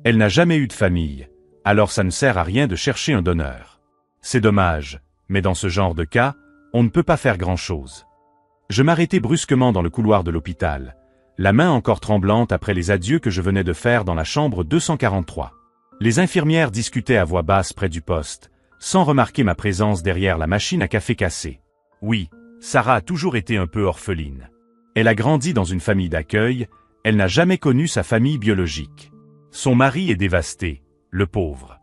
Elle n'a jamais eu de famille, alors ça ne sert à rien de chercher un donneur. C'est dommage, mais dans ce genre de cas, on ne peut pas faire grand-chose. Je m'arrêtai brusquement dans le couloir de l'hôpital, la main encore tremblante après les adieux que je venais de faire dans la chambre 243. Les infirmières discutaient à voix basse près du poste, sans remarquer ma présence derrière la machine à café cassée. Oui, Sarah a toujours été un peu orpheline. Elle a grandi dans une famille d'accueil, elle n'a jamais connu sa famille biologique. Son mari est dévasté, le pauvre.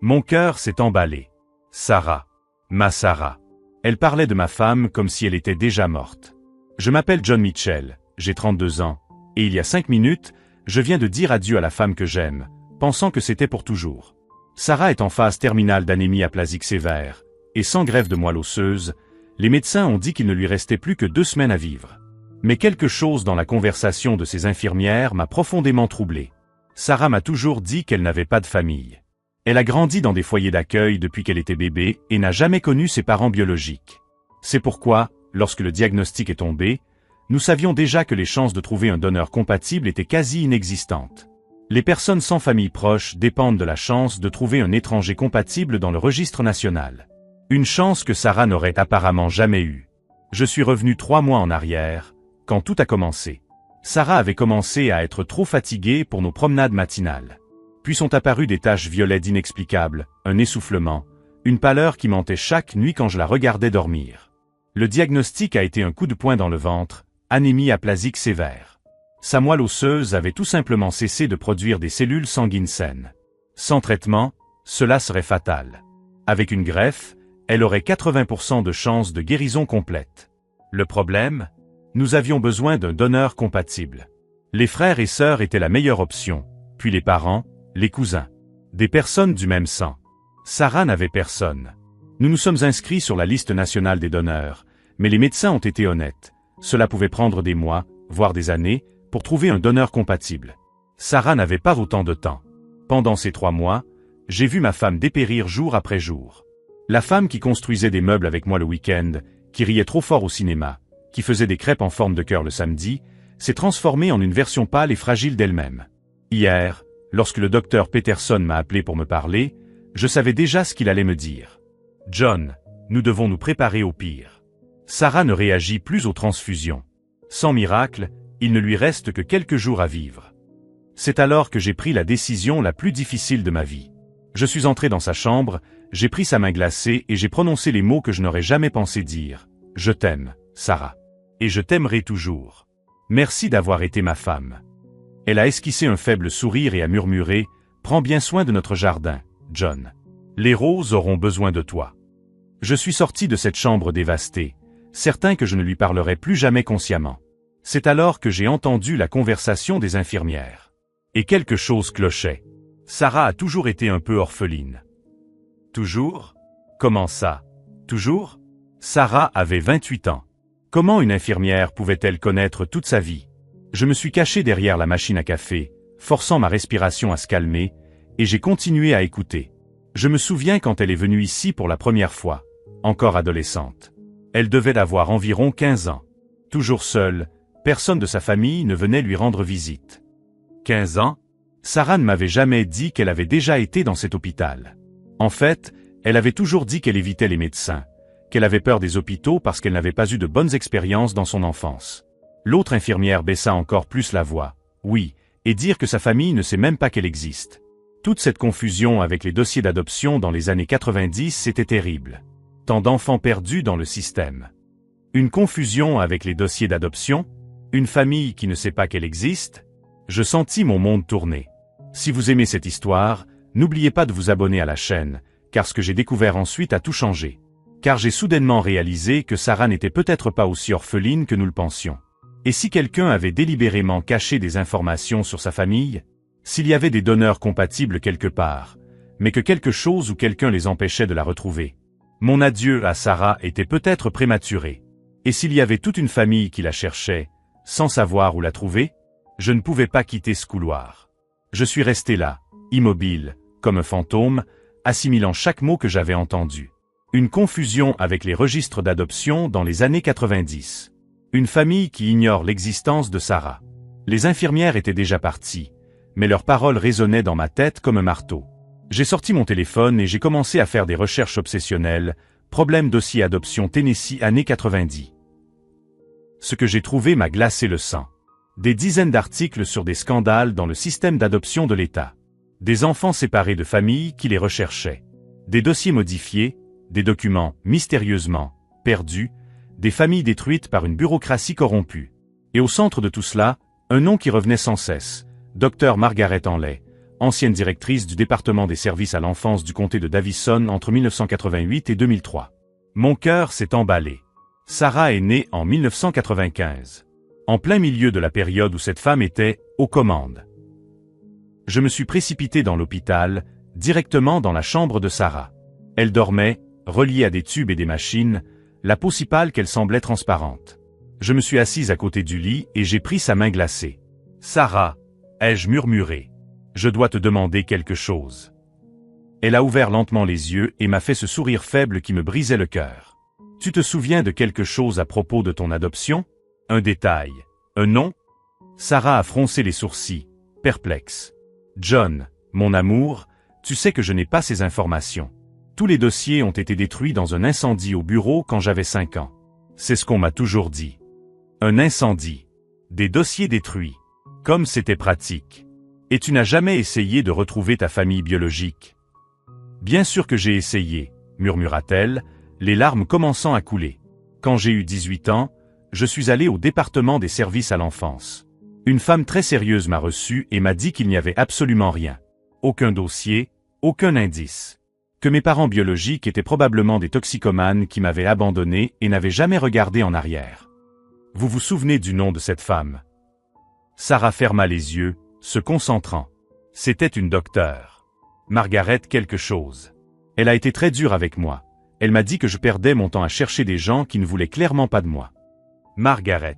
Mon cœur s'est emballé. Sarah. Ma Sarah. Elle parlait de ma femme comme si elle était déjà morte. Je m'appelle John Mitchell, j'ai 32 ans, et il y a 5 minutes, je viens de dire adieu à la femme que j'aime, pensant que c'était pour toujours. Sarah est en phase terminale d'anémie aplasique sévère, et sans greffe de moelle osseuse, les médecins ont dit qu'il ne lui restait plus que 2 semaines à vivre. Mais quelque chose dans la conversation de ces infirmières m'a profondément troublé. Sarah m'a toujours dit qu'elle n'avait pas de famille. Elle a grandi dans des foyers d'accueil depuis qu'elle était bébé et n'a jamais connu ses parents biologiques. C'est pourquoi, lorsque le diagnostic est tombé, nous savions déjà que les chances de trouver un donneur compatible étaient quasi inexistantes. Les personnes sans famille proche dépendent de la chance de trouver un étranger compatible dans le registre national. Une chance que Sarah n'aurait apparemment jamais eue. Je suis revenu 3 mois en arrière, quand tout a commencé. Sarah avait commencé à être trop fatiguée pour nos promenades matinales. Puis sont apparues des taches violettes inexplicables, un essoufflement, une pâleur qui mentait chaque nuit quand je la regardais dormir. Le diagnostic a été un coup de poing dans le ventre, anémie aplasique sévère. Sa moelle osseuse avait tout simplement cessé de produire des cellules sanguines saines. Sans traitement, cela serait fatal. Avec une greffe, elle aurait 80% de chances de guérison complète. Le problème ? Nous avions besoin d'un donneur compatible. Les frères et sœurs étaient la meilleure option, puis les parents, les cousins. Des personnes du même sang. Sarah n'avait personne. Nous nous sommes inscrits sur la liste nationale des donneurs, mais les médecins ont été honnêtes. Cela pouvait prendre des mois, voire des années, pour trouver un donneur compatible. Sarah n'avait pas autant de temps. Pendant ces 3 mois, j'ai vu ma femme dépérir jour après jour. La femme qui construisait des meubles avec moi le week-end, qui riait trop fort au cinéma, qui faisait des crêpes en forme de cœur le samedi, s'est transformée en une version pâle et fragile d'elle-même. Hier, lorsque le docteur Peterson m'a appelé pour me parler, je savais déjà ce qu'il allait me dire. « John, nous devons nous préparer au pire. » Sarah ne réagit plus aux transfusions. Sans miracle, il ne lui reste que quelques jours à vivre. C'est alors que j'ai pris la décision la plus difficile de ma vie. Je suis entré dans sa chambre, j'ai pris sa main glacée et j'ai prononcé les mots que je n'aurais jamais pensé dire. « Je t'aime, Sarah. Et je t'aimerai toujours. Merci d'avoir été ma femme. » Elle a esquissé un faible sourire et a murmuré « Prends bien soin de notre jardin, John. Les roses auront besoin de toi. » Je suis sorti de cette chambre dévastée, certain que je ne lui parlerai plus jamais consciemment. C'est alors que j'ai entendu la conversation des infirmières. Et quelque chose clochait. Sarah a toujours été un peu orpheline. Toujours ? Comment ça ? Toujours ? Sarah avait 28 ans. Comment une infirmière pouvait-elle connaître toute sa vie ? Je me suis caché derrière la machine à café, forçant ma respiration à se calmer, et j'ai continué à écouter. Je me souviens quand elle est venue ici pour la première fois, encore adolescente. Elle devait avoir environ 15 ans. Toujours seule, personne de sa famille ne venait lui rendre visite. 15 ans ? Sarah ne m'avait jamais dit qu'elle avait déjà été dans cet hôpital. En fait, elle avait toujours dit qu'elle évitait les médecins, qu'elle avait peur des hôpitaux parce qu'elle n'avait pas eu de bonnes expériences dans son enfance. L'autre infirmière baissa encore plus la voix. Oui, et dire que sa famille ne sait même pas qu'elle existe. Toute cette confusion avec les dossiers d'adoption dans les années 90, c'était terrible. Tant d'enfants perdus dans le système. Une confusion avec les dossiers d'adoption ? Une famille qui ne sait pas qu'elle existe ? Je sentis mon monde tourner. Si vous aimez cette histoire, n'oubliez pas de vous abonner à la chaîne, car ce que j'ai découvert ensuite a tout changé. Car j'ai soudainement réalisé que Sarah n'était peut-être pas aussi orpheline que nous le pensions. Et si quelqu'un avait délibérément caché des informations sur sa famille ? S'il y avait des donneurs compatibles quelque part, mais que quelque chose ou quelqu'un les empêchait de la retrouver. Mon adieu à Sarah était peut-être prématuré. Et s'il y avait toute une famille qui la cherchait, sans savoir où la trouver ? Je ne pouvais pas quitter ce couloir. Je suis resté là, immobile, comme un fantôme, assimilant chaque mot que j'avais entendu. Une confusion avec les registres d'adoption dans les années 90. Une famille qui ignore l'existence de Sarah. Les infirmières étaient déjà parties, mais leurs paroles résonnaient dans ma tête comme un marteau. J'ai sorti mon téléphone et j'ai commencé à faire des recherches obsessionnelles, problème dossier adoption Tennessee années 90. Ce que j'ai trouvé m'a glacé le sang. Des dizaines d'articles sur des scandales dans le système d'adoption de l'État. Des enfants séparés de familles qui les recherchaient. Des dossiers modifiés, des documents mystérieusement perdus, des familles détruites par une bureaucratie corrompue. Et au centre de tout cela, un nom qui revenait sans cesse, Dr Margaret Hanley, ancienne directrice du département des services à l'enfance du comté de Davison entre 1988 et 2003. Mon cœur s'est emballé. Sarah est née en 1995. En plein milieu de la période où cette femme était aux commandes. Je me suis précipité dans l'hôpital, directement dans la chambre de Sarah. Elle dormait, reliée à des tubes et des machines, la peau si pâle qu'elle semblait transparente. Je me suis assise à côté du lit et j'ai pris sa main glacée. « Sarah » ai-je murmuré. « Je dois te demander quelque chose. » Elle a ouvert lentement les yeux et m'a fait ce sourire faible qui me brisait le cœur. « Tu te souviens de quelque chose à propos de ton adoption? Un détail? Un nom? » Sarah a froncé les sourcils, perplexe. « John, mon amour, tu sais que je n'ai pas ces informations. Tous les dossiers ont été détruits dans un incendie au bureau quand j'avais 5 ans. C'est ce qu'on m'a toujours dit. Un incendie. Des dossiers détruits. Comme c'était pratique. Et tu n'as jamais essayé de retrouver ta famille biologique? » « Bien sûr que j'ai essayé, » murmura-t-elle, les larmes commençant à couler. « Quand j'ai eu 18 ans, je suis allé au département des services à l'enfance. Une femme très sérieuse m'a reçu et m'a dit qu'il n'y avait absolument rien. Aucun dossier, aucun indice. Que mes parents biologiques étaient probablement des toxicomanes qui m'avaient abandonné et n'avaient jamais regardé en arrière. Vous vous souvenez du nom de cette femme? » Sarah ferma les yeux, se concentrant. C'était une docteure. Margaret quelque chose. Elle a été très dure avec moi. Elle m'a dit que je perdais mon temps à chercher des gens qui ne voulaient clairement pas de moi. Margaret.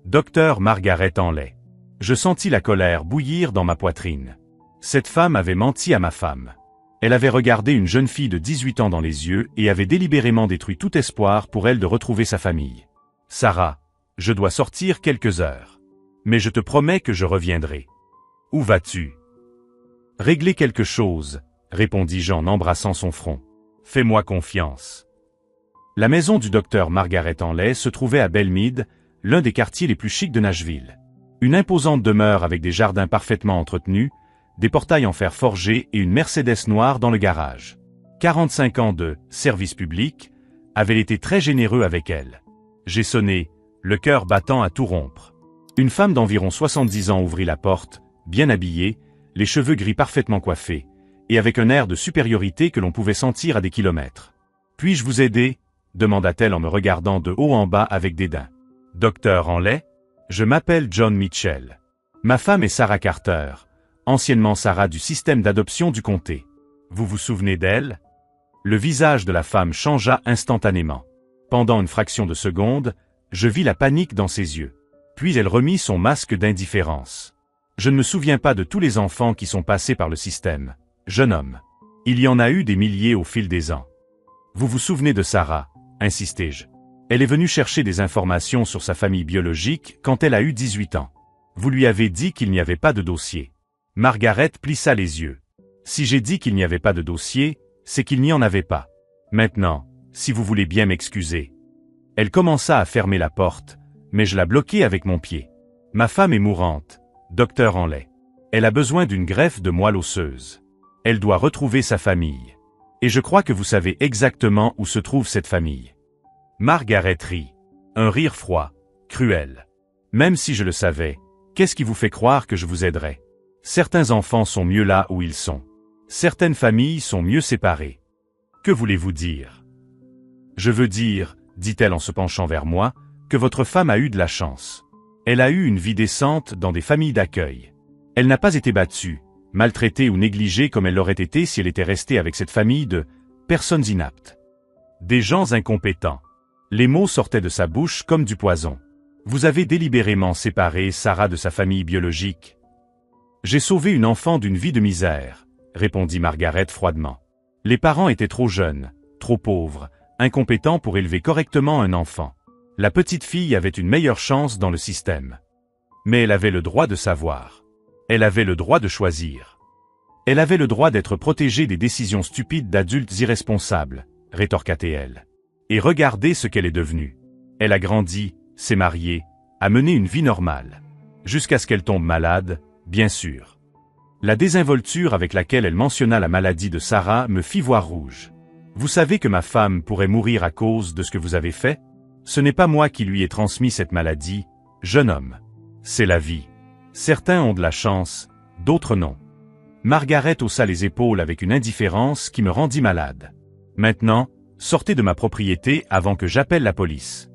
Docteur Margaret Hanley. Je sentis la colère bouillir dans ma poitrine. Cette femme avait menti à ma femme. Elle avait regardé une jeune fille de 18 ans dans les yeux et avait délibérément détruit tout espoir pour elle de retrouver sa famille. Sarah, je dois sortir quelques heures. Mais je te promets que je reviendrai. Où vas-tu? Régler quelque chose, répondis-je en embrassant son front. Fais-moi confiance. La maison du docteur Margaret Hanley se trouvait à Belmead, l'un des quartiers les plus chics de Nashville. Une imposante demeure avec des jardins parfaitement entretenus, des portails en fer forgé et une Mercedes noire dans le garage. 45 ans de service public avaient été très généreux avec elle. J'ai sonné, le cœur battant à tout rompre. Une femme d'environ 70 ans ouvrit la porte, bien habillée, les cheveux gris parfaitement coiffés, et avec un air de supériorité que l'on pouvait sentir à des kilomètres. « Puis-je vous aider ?» demanda-t-elle en me regardant de haut en bas avec dédain. « Docteur Hanley? Je m'appelle John Mitchell. Ma femme est Sarah Carter, anciennement Sarah du système d'adoption du comté. Vous vous souvenez d'elle? » Le visage de la femme changea instantanément. Pendant une fraction de seconde, je vis la panique dans ses yeux. Puis elle remit son masque d'indifférence. Je ne me souviens pas de tous les enfants qui sont passés par le système, jeune homme. Il y en a eu des milliers au fil des ans. Vous vous souvenez de Sarah, insistai-je. Elle est venue chercher des informations sur sa famille biologique quand elle a eu 18 ans. Vous lui avez dit qu'il n'y avait pas de dossier. Margaret plissa les yeux. Si j'ai dit qu'il n'y avait pas de dossier, c'est qu'il n'y en avait pas. Maintenant, si vous voulez bien m'excuser. Elle commença à fermer la porte, mais je la bloquai avec mon pied. Ma femme est mourante. Docteur Hanley. Elle a besoin d'une greffe de moelle osseuse. Elle doit retrouver sa famille. Et je crois que vous savez exactement où se trouve cette famille. Margaret rit. Un rire froid, cruel. Même si je le savais, qu'est-ce qui vous fait croire que je vous aiderais? Certains enfants sont mieux là où ils sont. Certaines familles sont mieux séparées. Que voulez-vous dire? Je veux dire, dit-elle en se penchant vers moi, que votre femme a eu de la chance. Elle a eu une vie décente dans des familles d'accueil. Elle n'a pas été battue, maltraitée ou négligée comme elle l'aurait été si elle était restée avec cette famille de personnes inaptes. Des gens incompétents. Les mots sortaient de sa bouche comme du poison. Vous avez délibérément séparé Sarah de sa famille biologique. J'ai sauvé une enfant d'une vie de misère, répondit Margaret froidement. Les parents étaient trop jeunes, trop pauvres, incompétents pour élever correctement un enfant. La petite fille avait une meilleure chance dans le système. Mais elle avait le droit de savoir. Elle avait le droit de choisir. Elle avait le droit d'être protégée des décisions stupides d'adultes irresponsables, rétorqua-t-elle. Et regardez ce qu'elle est devenue. Elle a grandi, s'est mariée, a mené une vie normale. Jusqu'à ce qu'elle tombe malade, bien sûr. La désinvolture avec laquelle elle mentionna la maladie de Sarah me fit voir rouge. Vous savez que ma femme pourrait mourir à cause de ce que vous avez fait? Ce n'est pas moi qui lui ai transmis cette maladie, jeune homme. C'est la vie. Certains ont de la chance, d'autres non. Margaret haussa les épaules avec une indifférence qui me rendit malade. Maintenant, sortez de ma propriété avant que j'appelle la police.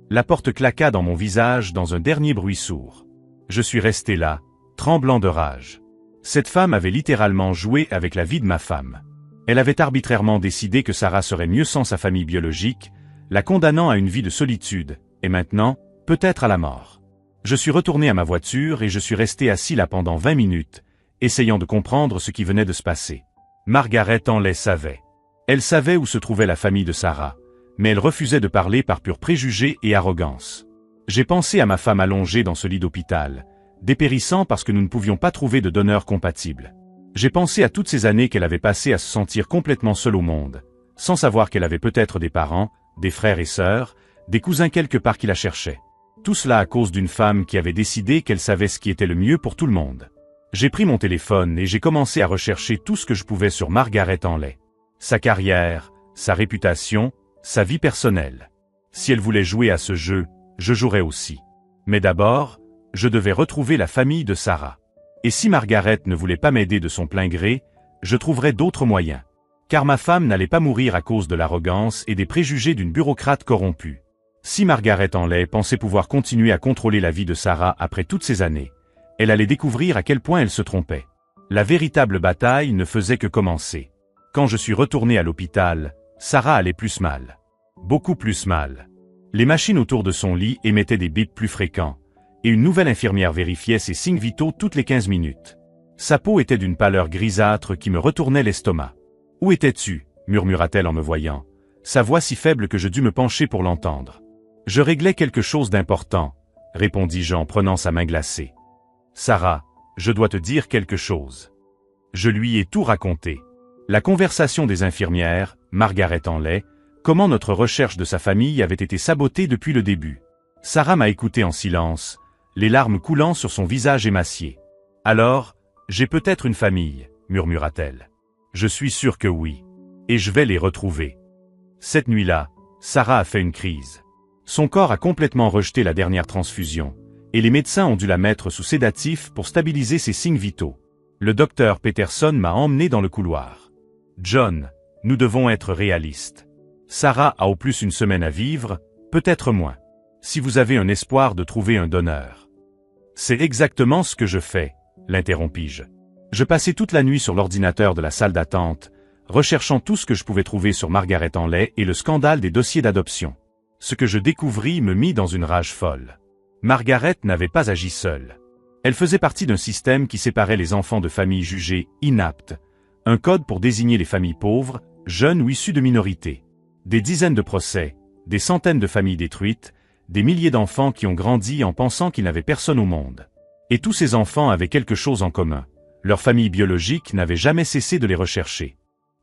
La porte claqua dans mon visage dans un dernier bruit sourd. Je suis resté là, tremblant de rage. Cette femme avait littéralement joué avec la vie de ma femme. Elle avait arbitrairement décidé que Sarah serait mieux sans sa famille biologique, la condamnant à une vie de solitude, et maintenant, peut-être à la mort. Je suis retourné à ma voiture et je suis resté assis là pendant 20 minutes, essayant de comprendre ce qui venait de se passer. Margaret Hanley savait. Elle savait où se trouvait la famille de Sarah, mais elle refusait de parler par pur préjugé et arrogance. J'ai pensé à ma femme allongée dans ce lit d'hôpital, dépérissant parce que nous ne pouvions pas trouver de donneur compatible. J'ai pensé à toutes ces années qu'elle avait passées à se sentir complètement seule au monde, sans savoir qu'elle avait peut-être des parents, des frères et sœurs, des cousins quelque part qui la cherchaient. Tout cela à cause d'une femme qui avait décidé qu'elle savait ce qui était le mieux pour tout le monde. J'ai pris mon téléphone et j'ai commencé à rechercher tout ce que je pouvais sur Margaret Hanley. Sa carrière, sa réputation, sa vie personnelle. Si elle voulait jouer à ce jeu, je jouerais aussi. Mais d'abord, je devais retrouver la famille de Sarah. Et si Margaret ne voulait pas m'aider de son plein gré, je trouverais d'autres moyens. Car ma femme n'allait pas mourir à cause de l'arrogance et des préjugés d'une bureaucrate corrompue. Si Margaret Hanley pensait pouvoir continuer à contrôler la vie de Sarah après toutes ces années, elle allait découvrir à quel point elle se trompait. La véritable bataille ne faisait que commencer. Quand je suis retourné à l'hôpital, Sarah allait plus mal. Beaucoup plus mal. Les machines autour de son lit émettaient des bips plus fréquents, et une nouvelle infirmière vérifiait ses signes vitaux toutes les 15 minutes. Sa peau était d'une pâleur grisâtre qui me retournait l'estomac. « Où étais-tu » murmura-t-elle en me voyant, sa voix si faible que je dus me pencher pour l'entendre. « Je réglais quelque chose d'important » répondis-je en prenant sa main glacée. « Sarah, je dois te dire quelque chose. » Je lui ai tout raconté. La conversation des infirmières, Margaret Hanley, comment notre recherche de sa famille avait été sabotée depuis le début. Sarah m'a écouté en silence, les larmes coulant sur son visage émacié. « Alors, j'ai peut-être une famille, » murmura-t-elle. « Je suis sûr que oui. Et je vais les retrouver. » Cette nuit-là, Sarah a fait une crise. Son corps a complètement rejeté la dernière transfusion, et les médecins ont dû la mettre sous sédatif pour stabiliser ses signes vitaux. Le docteur Peterson m'a emmené dans le couloir. « John, nous devons être réalistes. Sarah a au plus une semaine à vivre, peut-être moins. Si vous avez un espoir de trouver un donneur. » « C'est exactement ce que je fais, » l'interrompis-je. Je passais toute la nuit sur l'ordinateur de la salle d'attente, recherchant tout ce que je pouvais trouver sur Margaret Hanley et le scandale des dossiers d'adoption. Ce que je découvris me mit dans une rage folle. Margaret n'avait pas agi seule. Elle faisait partie d'un système qui séparait les enfants de familles jugées inaptes, un code pour désigner les familles pauvres, jeunes ou issues de minorités. Des dizaines de procès, des centaines de familles détruites, des milliers d'enfants qui ont grandi en pensant qu'ils n'avaient personne au monde. Et tous ces enfants avaient quelque chose en commun. Leur famille biologique n'avait jamais cessé de les rechercher.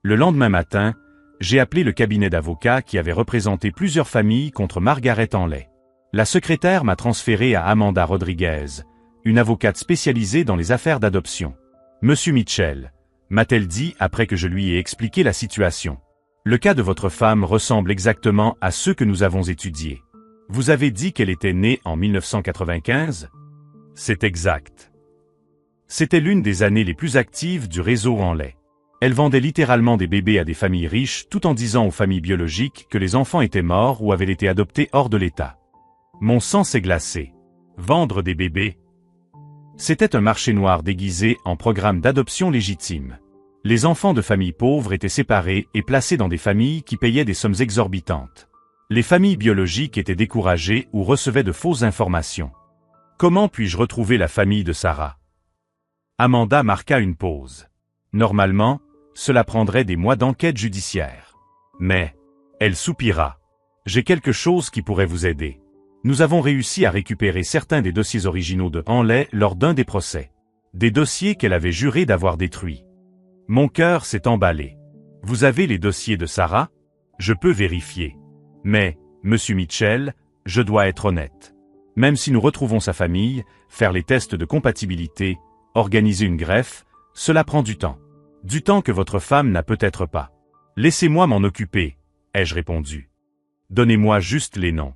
Le lendemain matin, j'ai appelé le cabinet d'avocats qui avait représenté plusieurs familles contre Margaret Hanley. La secrétaire m'a transféré à Amanda Rodriguez, une avocate spécialisée dans les affaires d'adoption. « Monsieur Mitchell » m'a-t-elle dit après que je lui ai expliqué la situation. « Le cas de votre femme ressemble exactement à ceux que nous avons étudiés. Vous avez dit qu'elle était née en 1995 ? C'est exact. C'était l'une des années les plus actives du réseau Hanley. Elle vendait littéralement des bébés à des familles riches tout en disant aux familles biologiques que les enfants étaient morts ou avaient été adoptés hors de l'État. Mon sang s'est glacé. Vendre des bébés? C'était un marché noir déguisé en programme d'adoption légitime. Les enfants de familles pauvres étaient séparés et placés dans des familles qui payaient des sommes exorbitantes. Les familles biologiques étaient découragées ou recevaient de fausses informations. Comment puis-je retrouver la famille de Sarah? Amanda marqua une pause. Normalement, cela prendrait des mois d'enquête judiciaire. Mais, elle soupira. J'ai quelque chose qui pourrait vous aider. Nous avons réussi à récupérer certains des dossiers originaux de Hanley lors d'un des procès. Des dossiers qu'elle avait juré d'avoir détruits. Mon cœur s'est emballé. Vous avez les dossiers de Sarah? Je peux vérifier. Mais, monsieur Mitchell, je dois être honnête. Même si nous retrouvons sa famille, faire les tests de compatibilité, organiser une greffe, cela prend du temps. Du temps que votre femme n'a peut-être pas. Laissez-moi m'en occuper, ai-je répondu. Donnez-moi juste les noms.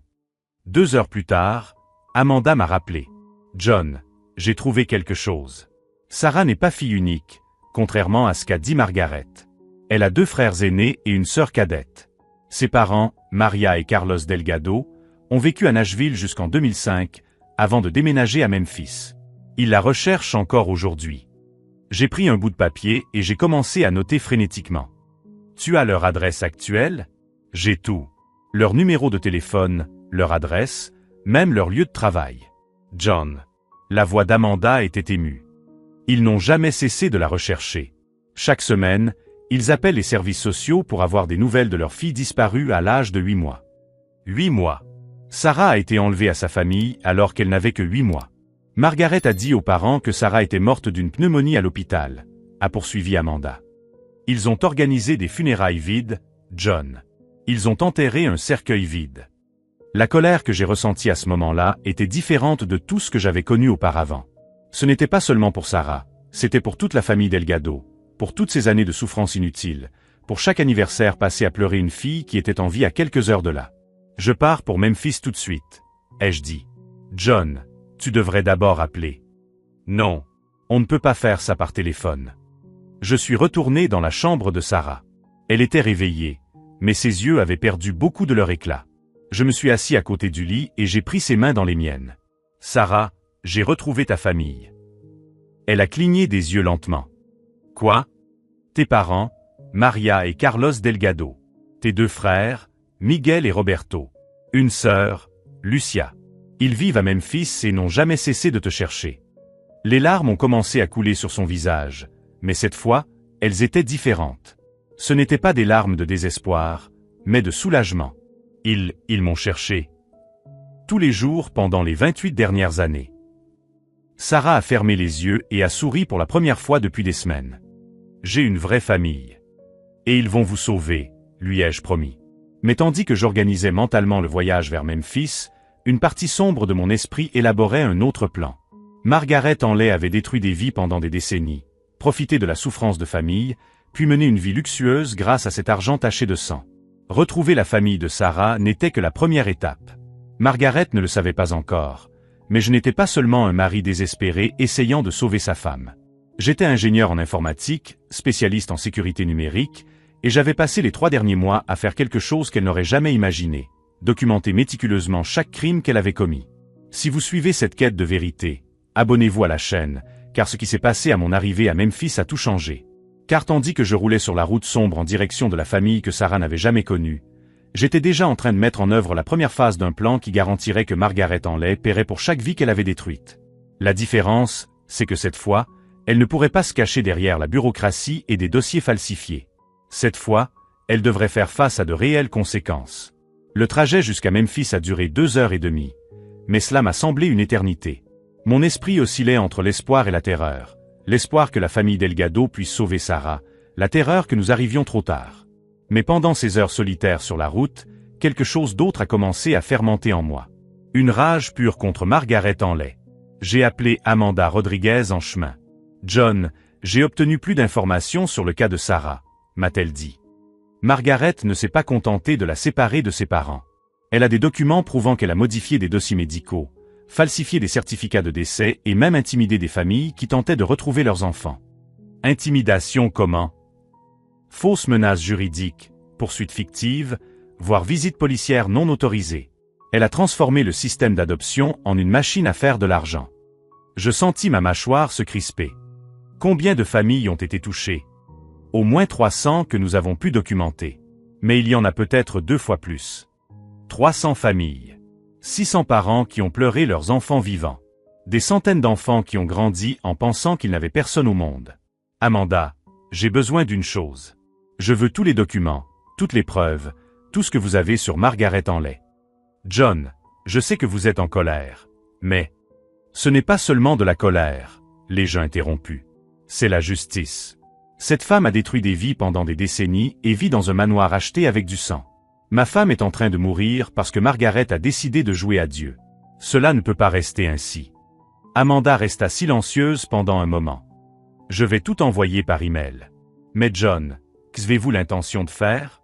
2 heures plus tard, Amanda m'a rappelé. John, j'ai trouvé quelque chose. Sarah n'est pas fille unique, contrairement à ce qu'a dit Margaret. Elle a 2 frères aînés et une sœur cadette. Ses parents, Maria et Carlos Delgado, ont vécu à Nashville jusqu'en 2005, avant de déménager à Memphis. Ils la recherchent encore aujourd'hui. J'ai pris un bout de papier et j'ai commencé à noter frénétiquement. Tu as leur adresse actuelle? J'ai tout. Leur numéro de téléphone, leur adresse, même leur lieu de travail. John. La voix d'Amanda était émue. Ils n'ont jamais cessé de la rechercher. Chaque semaine, ils appellent les services sociaux pour avoir des nouvelles de leur fille disparue à l'âge de 8 mois. 8 mois. Sarah a été enlevée à sa famille alors qu'elle n'avait que 8 mois. Margaret a dit aux parents que Sarah était morte d'une pneumonie à l'hôpital, a poursuivi Amanda. Ils ont organisé des funérailles vides, John. Ils ont enterré un cercueil vide. La colère que j'ai ressentie à ce moment-là était différente de tout ce que j'avais connu auparavant. Ce n'était pas seulement pour Sarah, c'était pour toute la famille Delgado, pour toutes ces années de souffrance inutile, pour chaque anniversaire passé à pleurer une fille qui était en vie à quelques heures de là. Je pars pour Memphis tout de suite, ai-je dit. John, tu devrais d'abord appeler. Non, on ne peut pas faire ça par téléphone. Je suis retourné dans la chambre de Sarah. Elle était réveillée, mais ses yeux avaient perdu beaucoup de leur éclat. Je me suis assis à côté du lit et j'ai pris ses mains dans les miennes. Sarah, j'ai retrouvé ta famille. Elle a cligné des yeux lentement. Quoi? Tes parents, Maria et Carlos Delgado. Tes 2 frères, Miguel et Roberto. Une sœur, Lucia. Ils vivent à Memphis et n'ont jamais cessé de te chercher. Les larmes ont commencé à couler sur son visage, mais cette fois, elles étaient différentes. Ce n'étaient pas des larmes de désespoir, mais de soulagement. Ils m'ont cherché. Tous les jours pendant les 28 dernières années. Sarah a fermé les yeux et a souri pour la première fois depuis des semaines. J'ai une vraie famille. Et ils vont vous sauver, lui ai-je promis. Mais tandis que j'organisais mentalement le voyage vers Memphis, une partie sombre de mon esprit élaborait un autre plan. Margaret Henley avait détruit des vies pendant des décennies, profité de la souffrance de famille, puis mené une vie luxueuse grâce à cet argent taché de sang. Retrouver la famille de Sarah n'était que la première étape. Margaret ne le savait pas encore, mais je n'étais pas seulement un mari désespéré essayant de sauver sa femme. J'étais ingénieur en informatique, spécialiste en sécurité numérique, et j'avais passé les 3 derniers mois à faire quelque chose qu'elle n'aurait jamais imaginé, documenter méticuleusement chaque crime qu'elle avait commis. Si vous suivez cette quête de vérité, abonnez-vous à la chaîne, car ce qui s'est passé à mon arrivée à Memphis a tout changé. Car tandis que je roulais sur la route sombre en direction de la famille que Sarah n'avait jamais connue, j'étais déjà en train de mettre en œuvre la première phase d'un plan qui garantirait que Margaret Henley paierait pour chaque vie qu'elle avait détruite. La différence, c'est que cette fois, elle ne pourrait pas se cacher derrière la bureaucratie et des dossiers falsifiés. Cette fois, elle devrait faire face à de réelles conséquences. Le trajet jusqu'à Memphis a duré 2 heures et demie, mais cela m'a semblé une éternité. Mon esprit oscillait entre l'espoir et la terreur. L'espoir que la famille Delgado puisse sauver Sarah, la terreur que nous arrivions trop tard. Mais pendant ces heures solitaires sur la route, quelque chose d'autre a commencé à fermenter en moi. Une rage pure contre Margaret Henley. J'ai appelé Amanda Rodriguez en chemin. John, j'ai obtenu plus d'informations sur le cas de Sarah, m'a-t-elle dit. Margaret ne s'est pas contentée de la séparer de ses parents. Elle a des documents prouvant qu'elle a modifié des dossiers médicaux, falsifié des certificats de décès et même intimidé des familles qui tentaient de retrouver leurs enfants. Intimidation comment? Fausses menaces juridiques, poursuites fictives, voire visites policières non autorisées. Elle a transformé le système d'adoption en une machine à faire de l'argent. Je sentis ma mâchoire se crisper. Combien de familles ont été touchées? Au moins 300 que nous avons pu documenter. Mais il y en a peut-être 2 fois plus. 300 familles. 600 parents qui ont pleuré leurs enfants vivants. Des centaines d'enfants qui ont grandi en pensant qu'ils n'avaient personne au monde. Amanda, j'ai besoin d'une chose. Je veux tous les documents, toutes les preuves, tout ce que vous avez sur Margaret Henley. John, je sais que vous êtes en colère. Mais ce n'est pas seulement de la colère, l'ai-je interrompu. C'est la justice. Cette femme a détruit des vies pendant des décennies et vit dans un manoir acheté avec du sang. Ma femme est en train de mourir parce que Margaret a décidé de jouer à Dieu. Cela ne peut pas rester ainsi. Amanda resta silencieuse pendant un moment. Je vais tout envoyer par email. Mais John, qu'avez-vous l'intention de faire?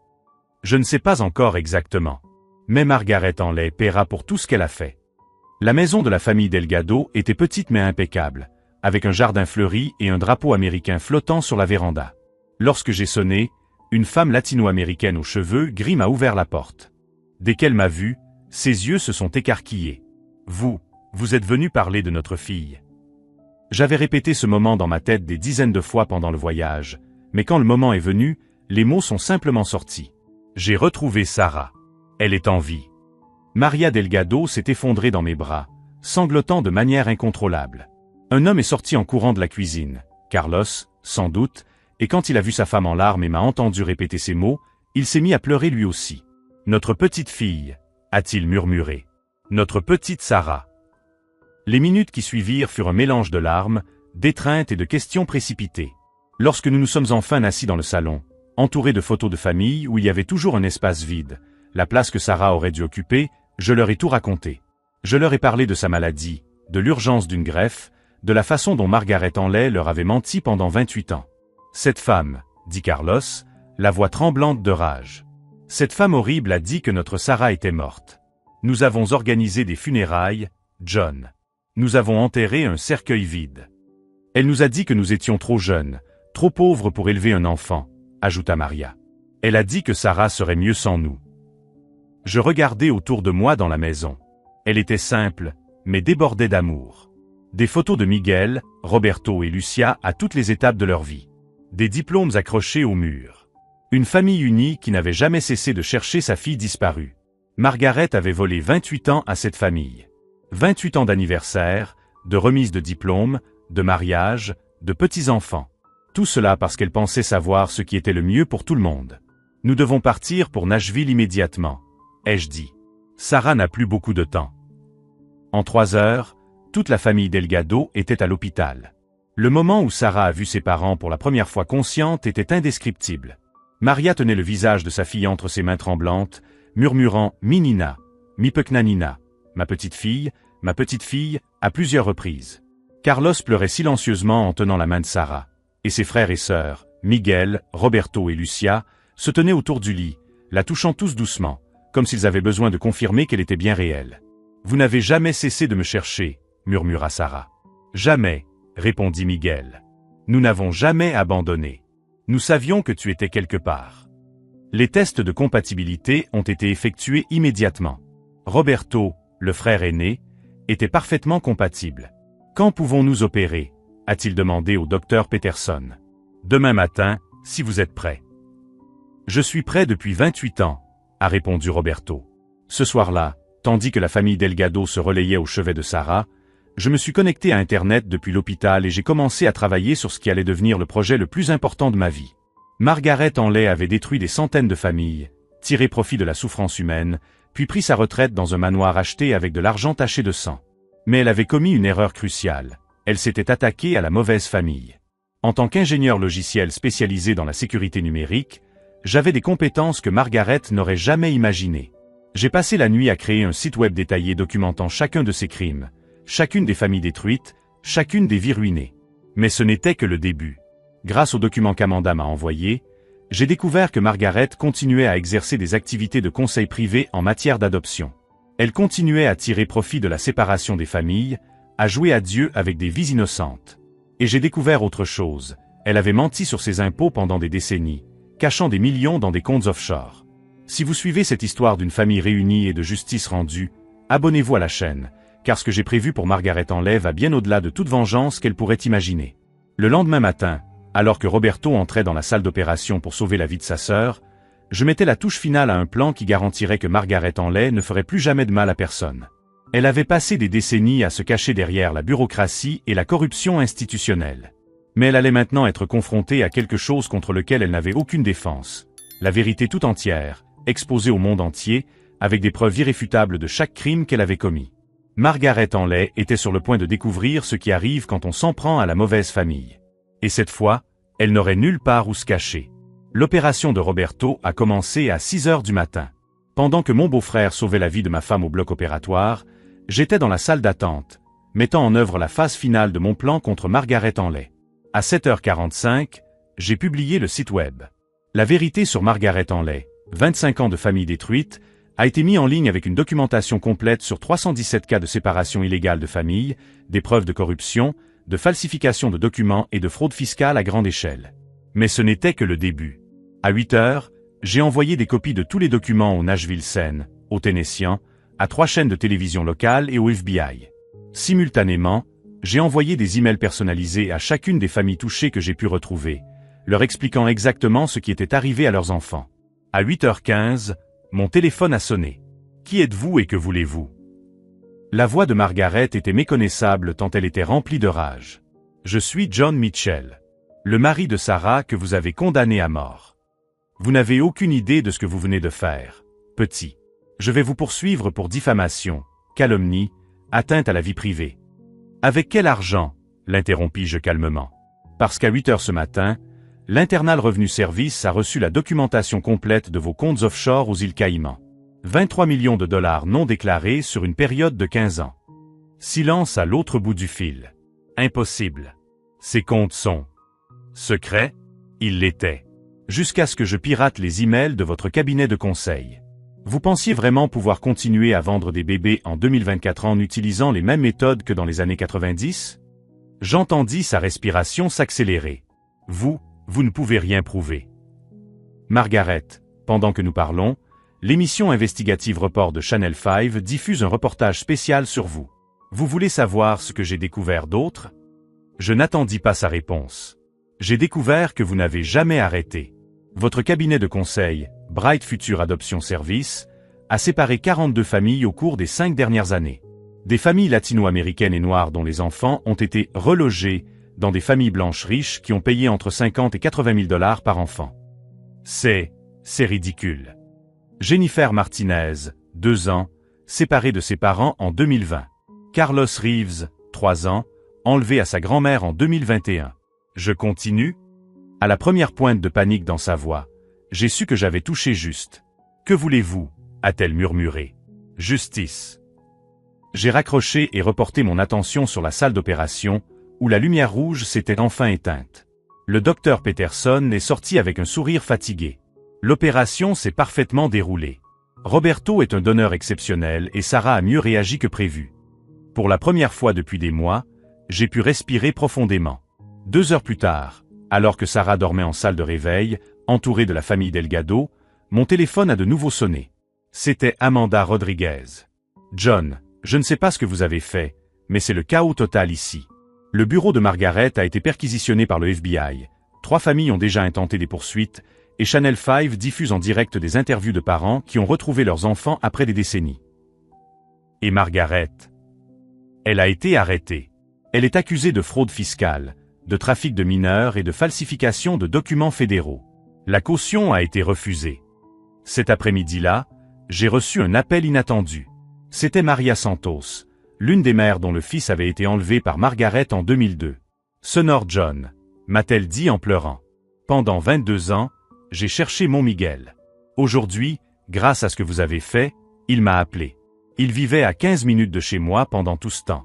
Je ne sais pas encore exactement. Mais Margaret Henley paiera pour tout ce qu'elle a fait. La maison de la famille Delgado était petite mais impeccable, avec un jardin fleuri et un drapeau américain flottant sur la véranda. Lorsque j'ai sonné, une femme latino-américaine aux cheveux gris m'a ouvert la porte. Dès qu'elle m'a vu, ses yeux se sont écarquillés. Vous êtes venu parler de notre fille. J'avais répété ce moment dans ma tête des dizaines de fois pendant le voyage, mais quand le moment est venu, les mots sont simplement sortis. J'ai retrouvé Sarah. Elle est en vie. Maria Delgado s'est effondrée dans mes bras, sanglotant de manière incontrôlable. Un homme est sorti en courant de la cuisine, Carlos, sans doute, et quand il a vu sa femme en larmes et m'a entendu répéter ces mots, il s'est mis à pleurer lui aussi. Notre petite fille, a-t-il murmuré. Notre petite Sarah. Les minutes qui suivirent furent un mélange de larmes, d'étreintes et de questions précipitées. Lorsque nous nous sommes enfin assis dans le salon, entourés de photos de famille où il y avait toujours un espace vide, la place que Sarah aurait dû occuper, je leur ai tout raconté. Je leur ai parlé de sa maladie, de l'urgence d'une greffe, de la façon dont Margaret Henley leur avait menti pendant 28 ans. Cette femme, dit Carlos, la voix tremblante de rage. Cette femme horrible a dit que notre Sarah était morte. Nous avons organisé des funérailles, John. Nous avons enterré un cercueil vide. Elle nous a dit que nous étions trop jeunes, trop pauvres pour élever un enfant, ajouta Maria. Elle a dit que Sarah serait mieux sans nous. Je regardais autour de moi dans la maison. Elle était simple, mais débordait d'amour. Des photos de Miguel, Roberto et Lucia à toutes les étapes de leur vie. Des diplômes accrochés au mur. Une famille unie qui n'avait jamais cessé de chercher sa fille disparue. Margaret avait volé 28 ans à cette famille. 28 ans d'anniversaire, de remise de diplômes, de mariage, de petits-enfants. Tout cela parce qu'elle pensait savoir ce qui était le mieux pour tout le monde. Nous devons partir pour Nashville immédiatement, ai-je dit. Sarah n'a plus beaucoup de temps. En 3 heures, toute la famille Delgado était à l'hôpital. Le moment où Sarah a vu ses parents pour la première fois consciente était indescriptible. Maria tenait le visage de sa fille entre ses mains tremblantes, murmurant « Minina, mi peknanina, ma petite fille », à plusieurs reprises. Carlos pleurait silencieusement en tenant la main de Sarah, et ses frères et sœurs, Miguel, Roberto et Lucia, se tenaient autour du lit, la touchant tous doucement, comme s'ils avaient besoin de confirmer qu'elle était bien réelle. « Vous n'avez jamais cessé de me chercher », murmura Sarah. « Jamais, » répondit Miguel. « Nous n'avons jamais abandonné. Nous savions que tu étais quelque part. » Les tests de compatibilité ont été effectués immédiatement. Roberto, le frère aîné, était parfaitement compatible. « Quand pouvons-nous opérer ?» a-t-il demandé au docteur Peterson. « Demain matin, si vous êtes prêt. »« Je suis prêt depuis 28 ans, » a répondu Roberto. Ce soir-là, tandis que la famille Delgado se relayait au chevet de Sarah, je me suis connecté à Internet depuis l'hôpital et j'ai commencé à travailler sur ce qui allait devenir le projet le plus important de ma vie. Margaret Henley avait détruit des centaines de familles, tiré profit de la souffrance humaine, puis pris sa retraite dans un manoir acheté avec de l'argent taché de sang. Mais elle avait commis une erreur cruciale. Elle s'était attaquée à la mauvaise famille. En tant qu'ingénieur logiciel spécialisé dans la sécurité numérique, j'avais des compétences que Margaret n'aurait jamais imaginées. J'ai passé la nuit à créer un site web détaillé documentant chacun de ses crimes, chacune des familles détruites, chacune des vies ruinées. Mais ce n'était que le début. Grâce aux documents qu'Amanda m'a envoyés, j'ai découvert que Margaret continuait à exercer des activités de conseil privé en matière d'adoption. Elle continuait à tirer profit de la séparation des familles, à jouer à Dieu avec des vies innocentes. Et j'ai découvert autre chose. Elle avait menti sur ses impôts pendant des décennies, cachant des millions dans des comptes offshore. Si vous suivez cette histoire d'une famille réunie et de justice rendue, abonnez-vous à la chaîne, car ce que j'ai prévu pour Margaret Henley va bien au-delà de toute vengeance qu'elle pourrait imaginer. Le lendemain matin, alors que Roberto entrait dans la salle d'opération pour sauver la vie de sa sœur, je mettais la touche finale à un plan qui garantirait que Margaret Henley ne ferait plus jamais de mal à personne. Elle avait passé des décennies à se cacher derrière la bureaucratie et la corruption institutionnelle. Mais elle allait maintenant être confrontée à quelque chose contre lequel elle n'avait aucune défense. La vérité tout entière, exposée au monde entier, avec des preuves irréfutables de chaque crime qu'elle avait commis. Margaret Hanley était sur le point de découvrir ce qui arrive quand on s'en prend à la mauvaise famille. Et cette fois, elle n'aurait nulle part où se cacher. L'opération de Roberto a commencé à 6 heures du matin. Pendant que mon beau-frère sauvait la vie de ma femme au bloc opératoire, j'étais dans la salle d'attente, mettant en œuvre la phase finale de mon plan contre Margaret Hanley. À 7h45, j'ai publié le site web. La vérité sur Margaret Hanley, 25 ans de famille détruite, a été mis en ligne avec une documentation complète sur 317 cas de séparation illégale de famille, des preuves de corruption, de falsification de documents et de fraude fiscale à grande échelle. Mais ce n'était que le début. À 8 heures, j'ai envoyé des copies de tous les documents au Nashville Sen, au Tennessean, à 3 chaînes de télévision locales et au FBI. Simultanément, j'ai envoyé des emails personnalisés à chacune des familles touchées que j'ai pu retrouver, leur expliquant exactement ce qui était arrivé à leurs enfants. À 8h15, mon téléphone a sonné. Qui êtes-vous et que voulez-vous? La voix de Margaret était méconnaissable tant elle était remplie de rage. Je suis John Mitchell, le mari de Sarah que vous avez condamné à mort. Vous n'avez aucune idée de ce que vous venez de faire, petit. Je vais vous poursuivre pour diffamation, calomnie, atteinte à la vie privée. Avec quel argent? L'interrompis-je calmement. Parce qu'à 8 heures ce matin, l'Internal Revenue Service a reçu la documentation complète de vos comptes offshore aux îles Caïmans. 23 millions de dollars non déclarés sur une période de 15 ans. Silence à l'autre bout du fil. Impossible. Ces comptes sont secrets? Ils l'étaient. Jusqu'à ce que je pirate les emails de votre cabinet de conseil. Vous pensiez vraiment pouvoir continuer à vendre des bébés en 2024 en utilisant les mêmes méthodes que dans les années 90? J'entendis sa respiration s'accélérer. Vous ne pouvez rien prouver. Margaret, pendant que nous parlons, l'émission investigative Report de Channel 5 diffuse un reportage spécial sur vous. Vous voulez savoir ce que j'ai découvert d'autre? Je n'attendis pas sa réponse. J'ai découvert que vous n'avez jamais arrêté. Votre cabinet de conseil, Bright Future Adoption Service, a séparé 42 familles au cours des 5 dernières années. Des familles latino-américaines et noires dont les enfants ont été relogés dans des familles blanches riches qui ont payé entre 50 et 80 000 dollars par enfant. C'est ridicule. Jennifer Martinez, 2 ans, séparée de ses parents en 2020. Carlos Reeves, 3 ans, enlevé à sa grand-mère en 2021. Je continue? À la première pointe de panique dans sa voix, j'ai su que j'avais touché juste. Que voulez-vous? A-t-elle murmuré. Justice. J'ai raccroché et reporté mon attention sur la salle d'opération, où la lumière rouge s'était enfin éteinte. Le docteur Peterson est sorti avec un sourire fatigué. L'opération s'est parfaitement déroulée. Roberto est un donneur exceptionnel et Sarah a mieux réagi que prévu. Pour la première fois depuis des mois, j'ai pu respirer profondément. 2 heures plus tard, alors que Sarah dormait en salle de réveil, entourée de la famille Delgado, mon téléphone a de nouveau sonné. C'était Amanda Rodriguez. John, je ne sais pas ce que vous avez fait, mais c'est le chaos total ici. Le bureau de Margaret a été perquisitionné par le FBI. 3 familles ont déjà intenté des poursuites, et Channel 5 diffuse en direct des interviews de parents qui ont retrouvé leurs enfants après des décennies. Et Margaret? Elle a été arrêtée. Elle est accusée de fraude fiscale, de trafic de mineurs et de falsification de documents fédéraux. La caution a été refusée. Cet après-midi-là, j'ai reçu un appel inattendu. C'était Maria Santos, l'une des mères dont le fils avait été enlevé par Margaret en 2002. Sonore John, m'a-t-elle dit en pleurant. Pendant 22 ans, j'ai cherché mon Miguel. Aujourd'hui, grâce à ce que vous avez fait, il m'a appelé. Il vivait à 15 minutes de chez moi pendant tout ce temps.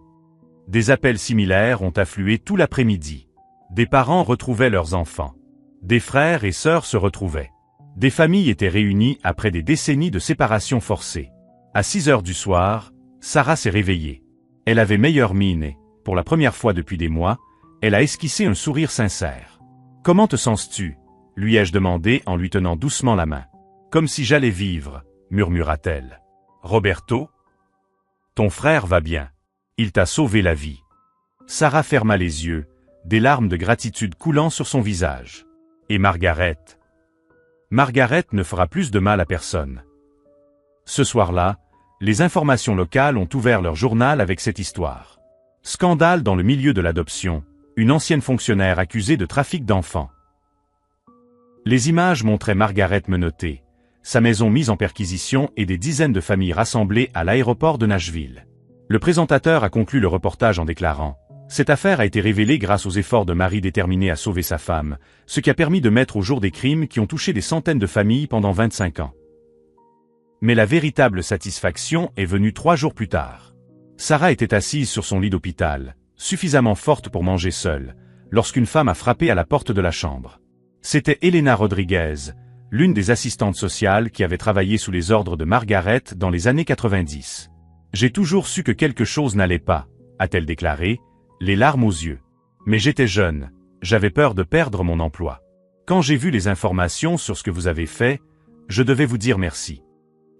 Des appels similaires ont afflué tout l'après-midi. Des parents retrouvaient leurs enfants. Des frères et sœurs se retrouvaient. Des familles étaient réunies après des décennies de séparation forcée. À 6 heures du soir, Sarah s'est réveillée. Elle avait meilleure mine et, pour la première fois depuis des mois, elle a esquissé un sourire sincère. « Comment te sens-tu » lui ai-je demandé en lui tenant doucement la main. « Comme si j'allais vivre » murmura-t-elle. « Roberto? Ton frère va bien. Il t'a sauvé la vie. » Sarah ferma les yeux, des larmes de gratitude coulant sur son visage. Et Margaret? Margaret ne fera plus de mal à personne. Ce soir-là, les informations locales ont ouvert leur journal avec cette histoire. Scandale dans le milieu de l'adoption, une ancienne fonctionnaire accusée de trafic d'enfants. Les images montraient Margaret menottée, sa maison mise en perquisition et des dizaines de familles rassemblées à l'aéroport de Nashville. Le présentateur a conclu le reportage en déclarant « Cette affaire a été révélée grâce aux efforts de Marie déterminée à sauver sa femme, ce qui a permis de mettre au jour des crimes qui ont touché des centaines de familles pendant 25 ans. » Mais la véritable satisfaction est venue 3 jours plus tard. Sarah était assise sur son lit d'hôpital, suffisamment forte pour manger seule, lorsqu'une femme a frappé à la porte de la chambre. C'était Elena Rodriguez, l'une des assistantes sociales qui avait travaillé sous les ordres de Margaret dans les années 90. « J'ai toujours su que quelque chose n'allait pas », a-t-elle déclaré, les larmes aux yeux. « Mais j'étais jeune, j'avais peur de perdre mon emploi. Quand j'ai vu les informations sur ce que vous avez fait, je devais vous dire merci. »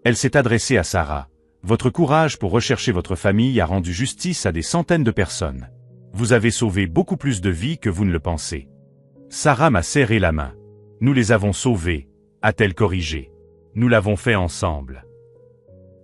Elle s'est adressée à Sarah. « Votre courage pour rechercher votre famille a rendu justice à des centaines de personnes. Vous avez sauvé beaucoup plus de vies que vous ne le pensez. » Sarah m'a serré la main. « Nous les avons sauvés », a-t-elle corrigé. « Nous l'avons fait ensemble. »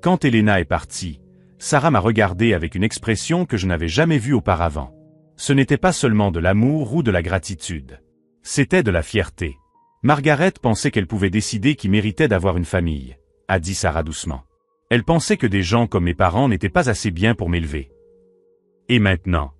Quand Elena est partie, Sarah m'a regardé avec une expression que je n'avais jamais vue auparavant. Ce n'était pas seulement de l'amour ou de la gratitude. C'était de la fierté. Margaret pensait qu'elle pouvait décider qui méritait d'avoir une famille, a dit Sarah doucement. Elle pensait que des gens comme mes parents n'étaient pas assez bien pour m'élever. Et maintenant?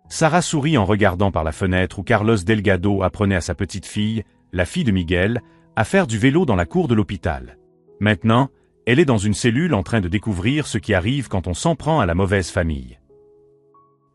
Sarah sourit en regardant par la fenêtre où Carlos Delgado apprenait à sa petite fille, la fille de Miguel, à faire du vélo dans la cour de l'hôpital. Maintenant, elle est dans une cellule en train de découvrir ce qui arrive quand on s'en prend à la mauvaise famille.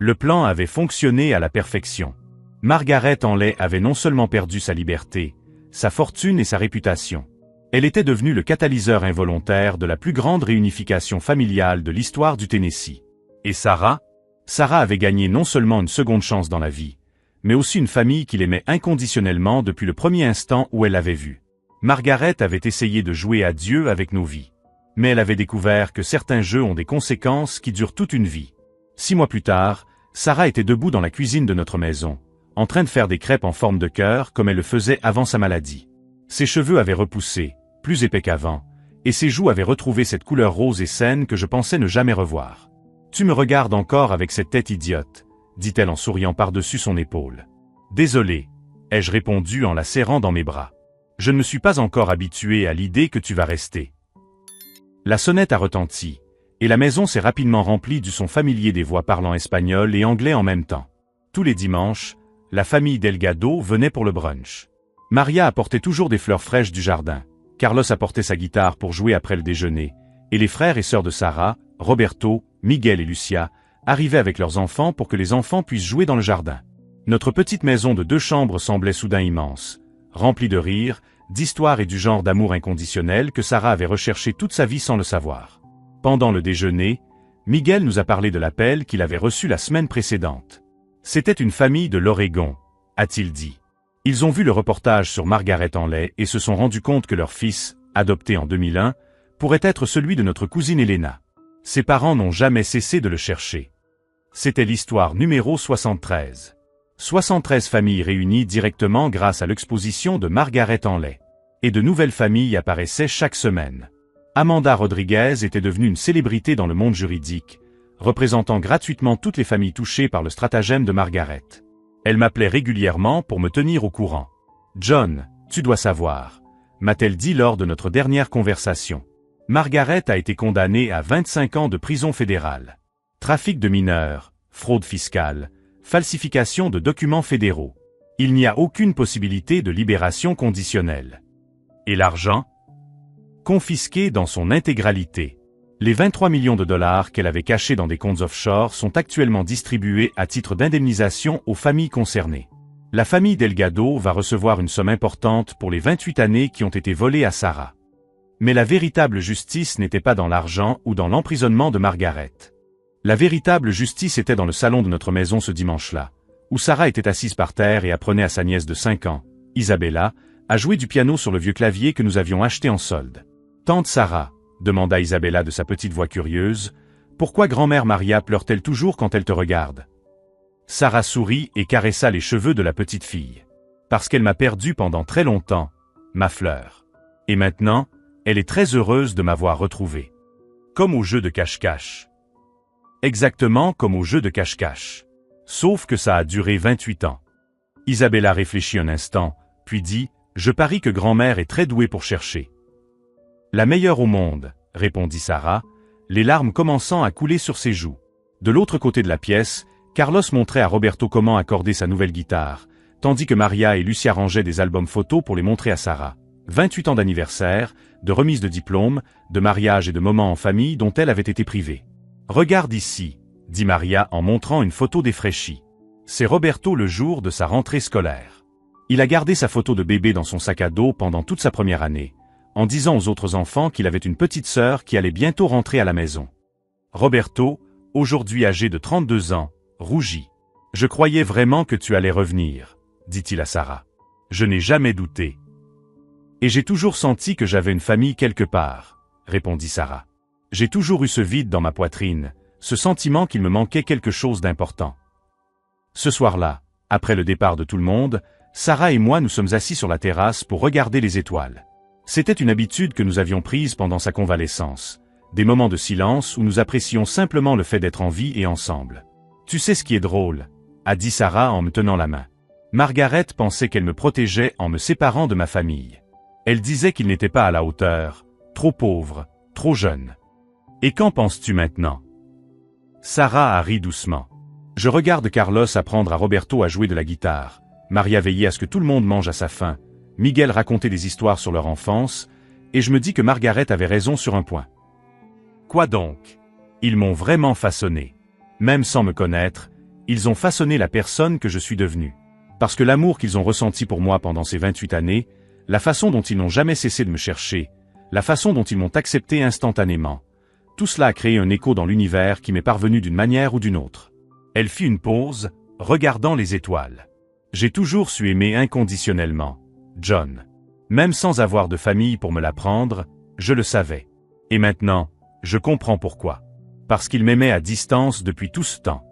Le plan avait fonctionné à la perfection. Margaret Henley avait non seulement perdu sa liberté, sa fortune et sa réputation. Elle était devenue le catalyseur involontaire de la plus grande réunification familiale de l'histoire du Tennessee. Et Sarah? Sarah avait gagné non seulement une seconde chance dans la vie, mais aussi une famille qui l'aimait inconditionnellement depuis le premier instant où elle l'avait vue. Margaret avait essayé de jouer à Dieu avec nos vies. Mais elle avait découvert que certains jeux ont des conséquences qui durent toute une vie. 6 mois plus tard, Sarah était debout dans la cuisine de notre maison, en train de faire des crêpes en forme de cœur comme elle le faisait avant sa maladie. Ses cheveux avaient repoussé, plus épais qu'avant, et ses joues avaient retrouvé cette couleur rose et saine que je pensais ne jamais revoir. « Tu me regardes encore avec cette tête idiote », dit-elle en souriant par-dessus son épaule. « Désolé, ai-je répondu en la serrant dans mes bras. Je ne me suis pas encore habitué à l'idée que tu vas rester. » La sonnette a retenti, et la maison s'est rapidement remplie du son familier des voix parlant espagnol et anglais en même temps. Tous les dimanches, la famille Delgado venait pour le brunch. Maria apportait toujours des fleurs fraîches du jardin. Carlos apportait sa guitare pour jouer après le déjeuner, et les frères et sœurs de Sarah, Roberto, Miguel et Lucia, arrivaient avec leurs enfants pour que les enfants puissent jouer dans le jardin. Notre petite maison de 2 chambres semblait soudain immense, remplie de rires, d'histoires et du genre d'amour inconditionnel que Sarah avait recherché toute sa vie sans le savoir. Pendant le déjeuner, Miguel nous a parlé de l'appel qu'il avait reçu la semaine précédente. C'était une famille de l'Oregon, a-t-il dit. Ils ont vu le reportage sur Margaret Henley et se sont rendus compte que leur fils, adopté en 2001, pourrait être celui de notre cousine Elena. Ses parents n'ont jamais cessé de le chercher. C'était l'histoire numéro 73. 73 familles réunies directement grâce à l'exposition de Margaret Henley. Et de nouvelles familles apparaissaient chaque semaine. Amanda Rodriguez était devenue une célébrité dans le monde juridique, représentant gratuitement toutes les familles touchées par le stratagème de Margaret. Elle m'appelait régulièrement pour me tenir au courant. « John, tu dois savoir », m'a-t-elle dit lors de notre dernière conversation. Margaret a été condamnée à 25 ans de prison fédérale. Trafic de mineurs, fraude fiscale, falsification de documents fédéraux. Il n'y a aucune possibilité de libération conditionnelle. Et l'argent? Confisqué dans son intégralité. Les 23 millions de dollars qu'elle avait cachés dans des comptes offshore sont actuellement distribués à titre d'indemnisation aux familles concernées. La famille Delgado va recevoir une somme importante pour les 28 années qui ont été volées à Sarah. Mais la véritable justice n'était pas dans l'argent ou dans l'emprisonnement de Margaret. La véritable justice était dans le salon de notre maison ce dimanche-là, où Sarah était assise par terre et apprenait à sa nièce de 5 ans, Isabella, à jouer du piano sur le vieux clavier que nous avions acheté en solde. « Tante Sarah », demanda Isabella de sa petite voix curieuse, « pourquoi grand-mère Maria pleure-t-elle toujours quand elle te regarde ?» Sarah sourit et caressa les cheveux de la petite fille. « Parce qu'elle m'a perdu pendant très longtemps, ma fleur. Et maintenant, elle est très heureuse de m'avoir retrouvée. Comme au jeu de cache-cache. » Exactement comme au jeu de cache-cache. Sauf que ça a duré 28 ans. Isabella réfléchit un instant, puis dit « Je parie que grand-mère est très douée pour chercher. » « La meilleure au monde, » répondit Sarah, les larmes commençant à couler sur ses joues. De l'autre côté de la pièce, Carlos montrait à Roberto comment accorder sa nouvelle guitare, tandis que Maria et Lucia rangeaient des albums photos pour les montrer à Sarah. 28 ans d'anniversaire, de remise de diplôme, de mariage et de moments en famille dont elle avait été privée. « Regarde ici », dit Maria en montrant une photo défraîchie. C'est Roberto le jour de sa rentrée scolaire. Il a gardé sa photo de bébé dans son sac à dos pendant toute sa première année, en disant aux autres enfants qu'il avait une petite sœur qui allait bientôt rentrer à la maison. Roberto, aujourd'hui âgé de 32 ans, rougit. « Je croyais vraiment que tu allais revenir », dit-il à Sarah. « Je n'ai jamais douté. »« Et j'ai toujours senti que j'avais une famille quelque part », répondit Sarah. « J'ai toujours eu ce vide dans ma poitrine, ce sentiment qu'il me manquait quelque chose d'important. » Ce soir-là, après le départ de tout le monde, Sarah et moi nous sommes assis sur la terrasse pour regarder les étoiles. C'était une habitude que nous avions prise pendant sa convalescence, des moments de silence où nous apprécions simplement le fait d'être en vie et ensemble. « Tu sais ce qui est drôle ?» a dit Sarah en me tenant la main. Margaret pensait qu'elle me protégeait en me séparant de ma famille. Elle disait qu'il n'était pas à la hauteur, trop pauvre, trop jeune. « Et qu'en penses-tu maintenant ?» Sarah a ri doucement. Je regarde Carlos apprendre à Roberto à jouer de la guitare, Maria veiller à ce que tout le monde mange à sa faim, Miguel raconter des histoires sur leur enfance, et je me dis que Margaret avait raison sur un point. Quoi donc? Ils m'ont vraiment façonné. Même sans me connaître, ils ont façonné la personne que je suis devenue. Parce que l'amour qu'ils ont ressenti pour moi pendant ces 28 années, la façon dont ils n'ont jamais cessé de me chercher, la façon dont ils m'ont accepté instantanément, tout cela a créé un écho dans l'univers qui m'est parvenu d'une manière ou d'une autre. Elle fit une pause, regardant les étoiles. J'ai toujours su aimer inconditionnellement, John. Même sans avoir de famille pour me l'apprendre, je le savais. Et maintenant, je comprends pourquoi. Parce qu'il m'aimait à distance depuis tout ce temps.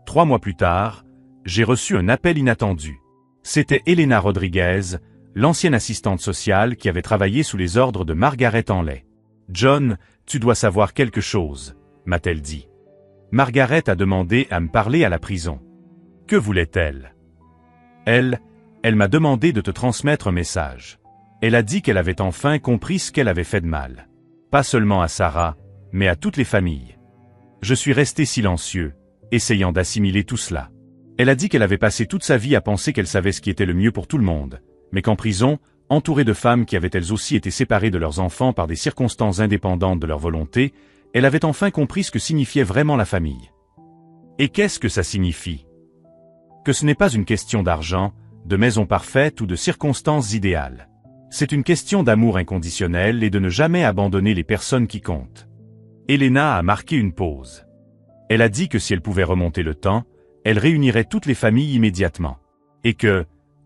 3 mois plus tard, j'ai reçu un appel inattendu. C'était Elena Rodriguez, l'ancienne assistante sociale qui avait travaillé sous les ordres de Margaret Henley. « John, tu dois savoir quelque chose », m'a-t-elle dit. Margaret a demandé à me parler à la prison. Que voulait-elle? Elle m'a demandé de te transmettre un message. Elle a dit qu'elle avait enfin compris ce qu'elle avait fait de mal. Pas seulement à Sarah, mais à toutes les familles. Je suis resté silencieux, essayant d'assimiler tout cela. Elle a dit qu'elle avait passé toute sa vie à penser qu'elle savait ce qui était le mieux pour tout le monde, mais qu'en prison, entourée de femmes qui avaient elles aussi été séparées de leurs enfants par des circonstances indépendantes de leur volonté, elle avait enfin compris ce que signifiait vraiment la famille. Et qu'est-ce que ça signifie? Que ce n'est pas une question d'argent, de maison parfaite ou de circonstances idéales. C'est une question d'amour inconditionnel et de ne jamais abandonner les personnes qui comptent. Elena a marqué une pause. Elle a dit que si elle pouvait remonter le temps, elle réunirait toutes les familles immédiatement. Et que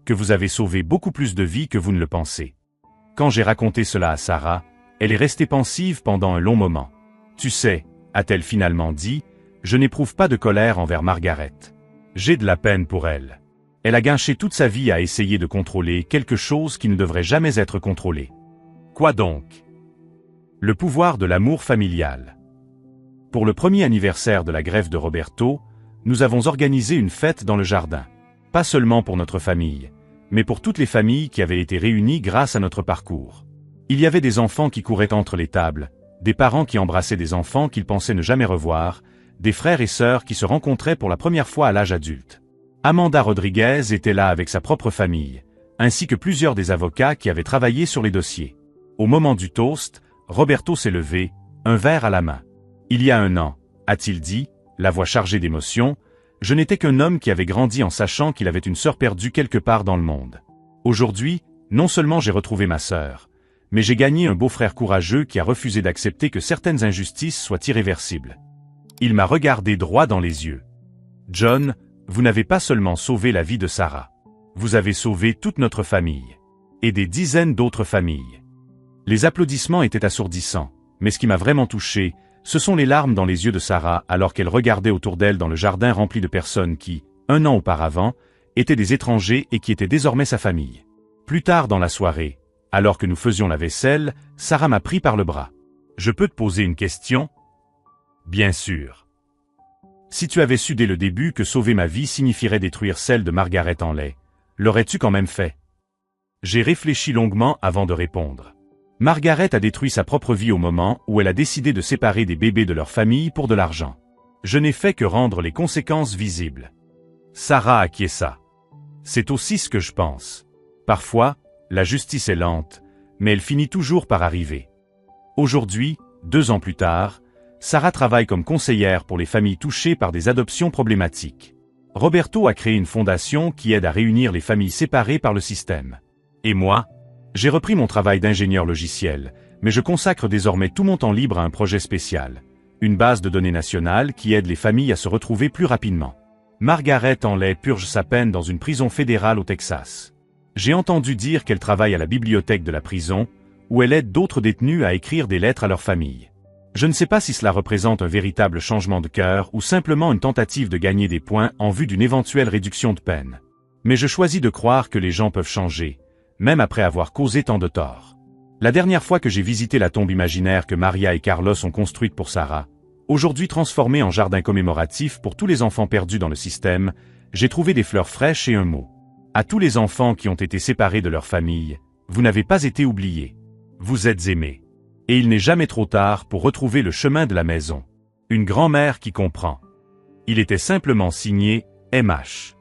vous avez sauvé beaucoup plus de vies que vous ne le pensez. Quand j'ai raconté cela à Sarah, elle est restée pensive pendant un long moment. Tu sais, a-t-elle finalement dit, je n'éprouve pas de colère envers Margaret. J'ai de la peine pour elle. Elle a gâché toute sa vie à essayer de contrôler quelque chose qui ne devrait jamais être contrôlé. Quoi donc? Le pouvoir de l'amour familial. Pour le premier anniversaire de la greffe de Roberto, nous avons organisé une fête dans le jardin. Pas seulement pour notre famille, mais pour toutes les familles qui avaient été réunies grâce à notre parcours. Il y avait des enfants qui couraient entre les tables, des parents qui embrassaient des enfants qu'ils pensaient ne jamais revoir, des frères et sœurs qui se rencontraient pour la première fois à l'âge adulte. Amanda Rodriguez était là avec sa propre famille, ainsi que plusieurs des avocats qui avaient travaillé sur les dossiers. Au moment du toast, Roberto s'est levé, un verre à la main. « Il y a 1 an, a-t-il dit, la voix chargée d'émotion, je n'étais qu'un homme qui avait grandi en sachant qu'il avait une sœur perdue quelque part dans le monde. Aujourd'hui, non seulement j'ai retrouvé ma sœur, mais j'ai gagné un beau-frère courageux qui a refusé d'accepter que certaines injustices soient irréversibles. » Il m'a regardé droit dans les yeux. « John, vous n'avez pas seulement sauvé la vie de Sarah. Vous avez sauvé toute notre famille. Et des dizaines d'autres familles. » Les applaudissements étaient assourdissants, mais ce qui m'a vraiment touché, ce sont les larmes dans les yeux de Sarah alors qu'elle regardait autour d'elle dans le jardin rempli de personnes qui, 1 an auparavant, étaient des étrangers et qui étaient désormais sa famille. Plus tard dans la soirée, alors que nous faisions la vaisselle, Sarah m'a pris par le bras. « Je peux te poser une question ?» « Bien sûr. Si tu avais su dès le début que sauver ma vie signifierait détruire celle de Margaret Henley, l'aurais-tu quand même fait? » J'ai réfléchi longuement avant de répondre. Margaret a détruit sa propre vie au moment où elle a décidé de séparer des bébés de leur famille pour de l'argent. Je n'ai fait que rendre les conséquences visibles. Sarah acquiesça. C'est aussi ce que je pense. Parfois, la justice est lente, mais elle finit toujours par arriver. Aujourd'hui, 2 ans plus tard, Sarah travaille comme conseillère pour les familles touchées par des adoptions problématiques. Roberto a créé une fondation qui aide à réunir les familles séparées par le système. Et moi, j'ai repris mon travail d'ingénieur logiciel, mais je consacre désormais tout mon temps libre à un projet spécial. Une base de données nationale qui aide les familles à se retrouver plus rapidement. Margaret Hanley purge sa peine dans une prison fédérale au Texas. J'ai entendu dire qu'elle travaille à la bibliothèque de la prison, où elle aide d'autres détenus à écrire des lettres à leur famille. Je ne sais pas si cela représente un véritable changement de cœur ou simplement une tentative de gagner des points en vue d'une éventuelle réduction de peine. Mais je choisis de croire que les gens peuvent changer, même après avoir causé tant de tort. La dernière fois que j'ai visité la tombe imaginaire que Maria et Carlos ont construite pour Sarah, aujourd'hui transformée en jardin commémoratif pour tous les enfants perdus dans le système, j'ai trouvé des fleurs fraîches et un mot. À tous les enfants qui ont été séparés de leur famille, vous n'avez pas été oubliés. Vous êtes aimés. Et il n'est jamais trop tard pour retrouver le chemin de la maison. Une grand-mère qui comprend. Il était simplement signé MH.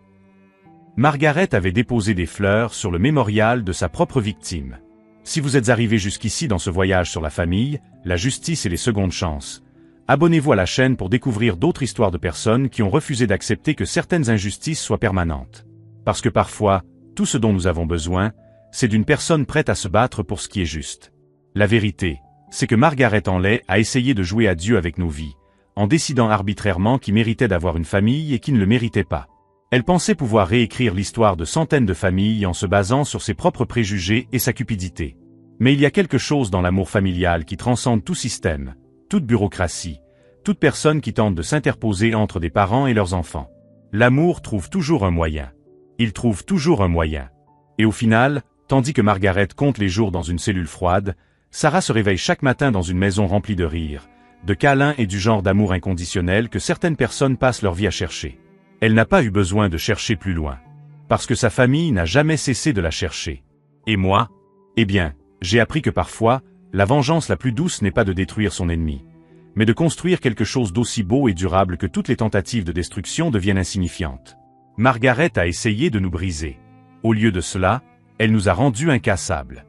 Margaret avait déposé des fleurs sur le mémorial de sa propre victime. Si vous êtes arrivé jusqu'ici dans ce voyage sur la famille, la justice et les secondes chances, abonnez-vous à la chaîne pour découvrir d'autres histoires de personnes qui ont refusé d'accepter que certaines injustices soient permanentes. Parce que parfois, tout ce dont nous avons besoin, c'est d'une personne prête à se battre pour ce qui est juste. La vérité, c'est que Margaret Hanley a essayé de jouer à Dieu avec nos vies, en décidant arbitrairement qui méritait d'avoir une famille et qui ne le méritait pas. Elle pensait pouvoir réécrire l'histoire de centaines de familles en se basant sur ses propres préjugés et sa cupidité. Mais il y a quelque chose dans l'amour familial qui transcende tout système, toute bureaucratie, toute personne qui tente de s'interposer entre des parents et leurs enfants. L'amour trouve toujours un moyen. Il trouve toujours un moyen. Et au final, tandis que Margaret compte les jours dans une cellule froide, Sarah se réveille chaque matin dans une maison remplie de rires, de câlins et du genre d'amour inconditionnel que certaines personnes passent leur vie à chercher. Elle n'a pas eu besoin de chercher plus loin. Parce que sa famille n'a jamais cessé de la chercher. Et moi? Eh bien, j'ai appris que parfois, la vengeance la plus douce n'est pas de détruire son ennemi, mais de construire quelque chose d'aussi beau et durable que toutes les tentatives de destruction deviennent insignifiantes. Margaret a essayé de nous briser. Au lieu de cela, elle nous a rendus incassables.